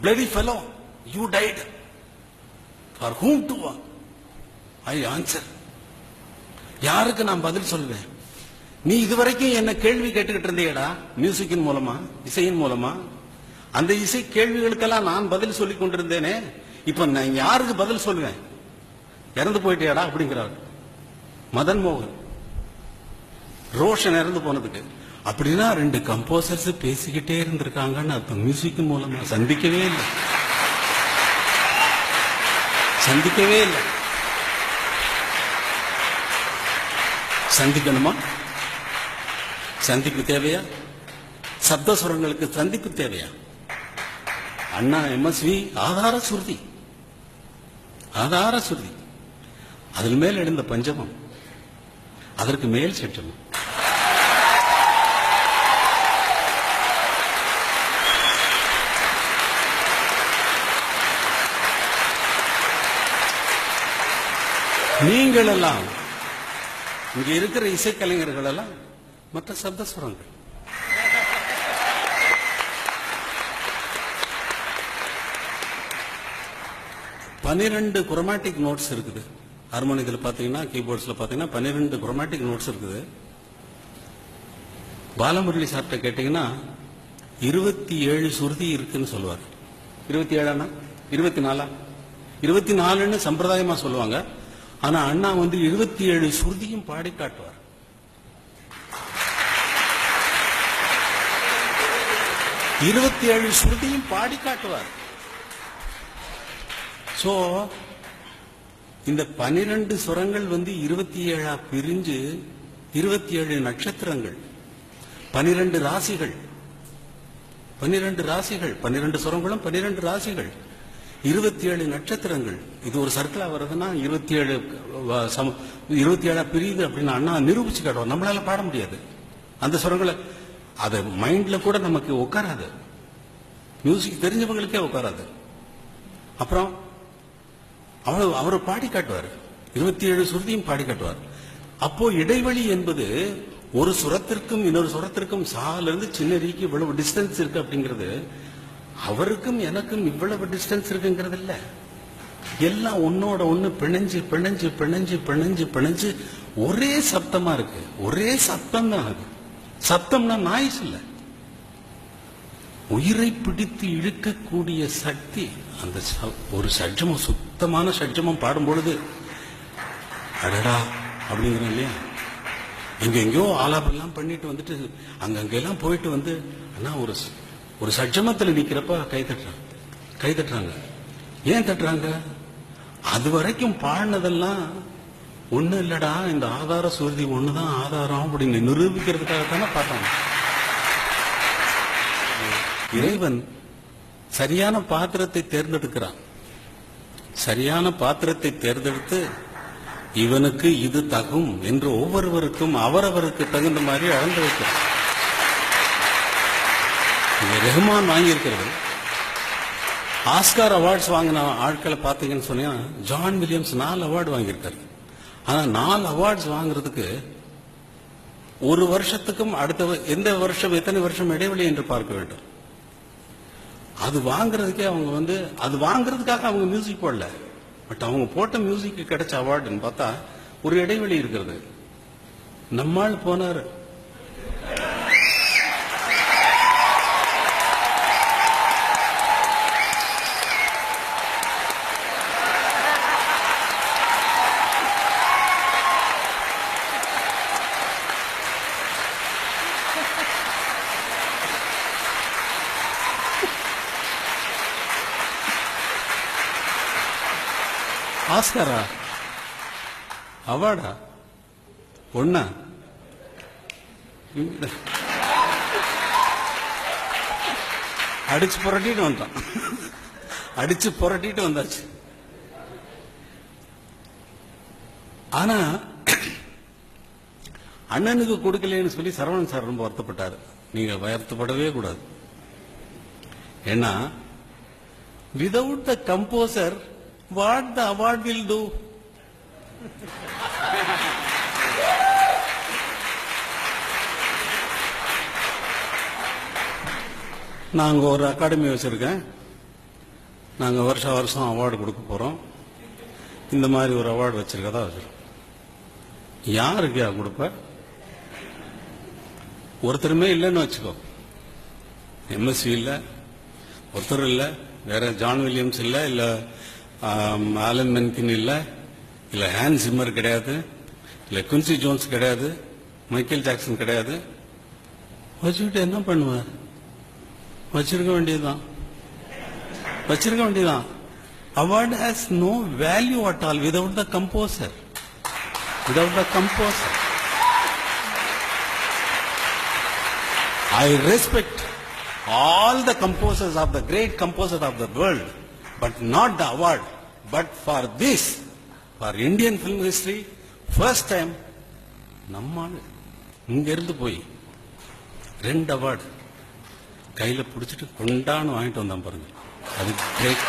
bloody fellow, you died. For whom to I answer? யாருக்கு நான் பதில் சொல்வேன்? நீ இதுவரைக்கும் என்ன கேள்வி கேட்டுக்கிட்டு இருந்தேடா, மியூசிக்கின் மூலமா, இசையின் மூலமா. அந்த இசை கேள்விகளுக்கெல்லாம் நான் பதில் சொல்லி கொண்டிருந்தேனே, இப்ப நான் யாருக்கு பதில் சொல்வேன்? இறந்து போயிட்டேடா அப்படிங்கிறார் மதன் மோகன். ரோஷன் இறந்து போனதுக்கு அப்படின்னா 2 கம்போசர்ஸ் பேசிக்கிட்டே இருந்திருக்காங்கன்னு அர்த்தம். மியூசிக் மூலமா சந்திக்கவே இல்லை, சந்திக்கவே இல்லை. சந்திக்கணுமா? சந்திப்பு தேவையா? சப்தஸ்வரங்களுக்கு சந்திப்பு தேவையா? அண்ணா எம்எஸ்வி ஆதார சுருதி, ஆதார சுருதி, அதில் மேல் எழுந்த பஞ்சமம், அதற்கு மேல் சற்றமும். நீங்கள் எல்லாம் இங்க இருக்கிற இசைக்கலைஞர்கள் எல்லாம் மற்ற சப்தஸ்வரங்கள். பன்னிரண்டு குரோமேட்டிக் நோட்ஸ் இருக்குது. ஹார்மோனியத்தில் பார்த்தீங்கன்னா, கீபோர்ட்ஸ்ல பார்த்தீங்கன்னா 12 குரோமேட்டிக் நோட்ஸ் இருக்குது. பாலமுரளி சார்ட்ட கேட்டீங்கன்னா 27 சுருதி இருக்குன்னு சொல்லுவார். 27 24 24ன்னு சம்பிரதாயமா சொல்லுவாங்க. ஆனா அண்ணா 27 சுருதியும் பாடி காட்டுவார். சுருதியும் பாடி காட்டுவார். சோ இந்த 12 சுரங்கள் 27 பிரிஞ்சு 27 நட்சத்திரங்கள், 12 ராசிகள், 12 ராசிகள், 12 சுரங்களும் 12 ராசிகள், 27 நட்சத்திரங்கள். இது ஒரு சர்க்கிளா வருதுன்னா 27 பிரியுது அப்படின்னு அண்ணா நிரூபிச்சு காட்டுவோம். நம்மளால பாட முடியாது அந்த சுரங்களை. அது மைண்ட்ல கூட நமக்கு உட்காராது, மியூசிக் தெரிஞ்சவங்களுக்கே உட்காராது. அப்புறம் அவர் பாடி காட்டுவார், 27 சுருதியும் பாடி காட்டுவார். அப்போ இடைவெளி என்பது ஒரு சுரத்திற்கும் இன்னொரு சுரத்திற்கும் சால இருந்து சின்ன ரீக்கு இவ்வளவு டிஸ்டன்ஸ் இருக்கு அப்படிங்கிறது, அவருக்கும் எனக்கும் இவ்வளவு டிஸ்டன்ஸ் இருக்குங்கிறது இல்ல. எல்லாம் ஒன்னோட ஒண்ணு பிணைஞ்சு பிணைஞ்சு பிணைஞ்சு பிணைஞ்சு பிணைஞ்சு ஒரே சப்தமா இருக்கு. ஒரே சப்தம் தான் அது. சப்தம்னா நாய்ஸ் இல்ல, உயிரை பிடித்து இழுக்கக்கூடிய சக்தி. அந்த ஒரு சட்ஜமம், சுத்தமான சட்ஜமம் பாடும் பொழுது அடடா அப்படிங்கிறோம் இல்லையா? எங்கெங்கயோ ஆலாபெல்லாம் பண்ணிட்டு வந்துட்டு அங்கெல்லாம் போயிட்டு ஆனா ஒரு சட்ஜமத்தில் நிக்கிறப்ப கை தட்டுறாங்க. ஏன் தட்டுறாங்க? அது வரைக்கும் பாடினதெல்லாம் ஒண்ணு இல்லடா, இந்த ஆதார சுருதி ஒண்ணுதான் ஆதாரம் அப்படின்னு நிரூபிக்கிறதுக்காகத்தானே பாடுறாங்க. இறைவன் சரியான பாத்திரத்தை தேர்ந்தெடுக்கிறான். சரியான பாத்திரத்தை தேர்ந்தெடுத்து இவனுக்கு இது தகும் என்று ஒவ்வொருவருக்கும் அவரவருக்கு தகுந்த மாதிரி அளந்து வைக்கிறான். ரஹ்மான் வாங்கியிருக்கிறது. ஆஸ்கார் அவார்ட்ஸ் வாங்கின ஆட்களை பார்த்தீங்கன்னு சொன்னா ஜான் வில்லியம்ஸ் 4 அவார்டு வாங்கியிருக்காரு. ஆனா 4 அவார்ட்ஸ் வாங்குறதுக்கு ஒரு வருஷத்துக்கும் அடுத்த எந்த வருஷம் எத்தனை வருஷம் இடைவெளி என்று பார்க்க வேண்டும். அது வாங்குறதுக்கே அவங்க அது வாங்குறதுக்காக அவங்க மியூசிக் போடல. பட் அவங்க போட்ட மியூசிக்கு கிடைச்ச அவார்டுன்னு பார்த்தா ஒரு இடைவெளி இருக்கிறது. நம்மால் போனார். ஆஸ்காரா அவார்டா ஒண்ணா? அடிச்சு புரட்டிட்டு வந்தான், அடிச்சு புரட்டிட்டு வந்தாச்சு. ஆனா அண்ணனுக்கு கொடுக்கலன்னு சொல்லி சரவணன் சார் ரொம்ப வருத்தப்பட்டாரு. நீங்க வருத்தப்படவே கூடாது. ஏன்னா without the composer what the award will do? நாங்க ஒரு அகாடமி வச்சிருக்கேன். நாங்கள் வருஷம் வருஷம் அவார்டு கொடுக்க போகிறோம், இந்த மாதிரி ஒரு அவார்டு வச்சிருக்கதா வச்சிருக்கோம். யாருக்கு கொடுப்ப? ஒருத்தருமே இல்லைன்னு வச்சுக்கோ. எம்எஸ்வி இல்லை, ஒருத்தர் இல்லை, வேற ஜான் வில்லியம்ஸ் இல்லை, இல்லை ஆலன் மென்கின் இல்லை, இல்லை ஹேன் சிம்மர் கிடையாது, இல்லை குன்சி ஜோன்ஸ் கிடையாது, மைக்கேல் ஜாக்சன் கிடையாது. வச்சுக்கிட்டு என்ன பண்ணுவார்? வச்சிருக்க வேண்டியதுதான், வச்சிருக்க வேண்டியதுதான். Award has no value at all without the composer. Without the composer. I respect all the composers of the great composers of the world, but not the award. But for this, for Indian film history, first time, நம்மால் இங்க இருந்து போய் 2 award கையில பிடிச்சிட்டு கொண்டான்னு வாங்கிட்டு வந்தான் பாருங்க. அது கிரேட்.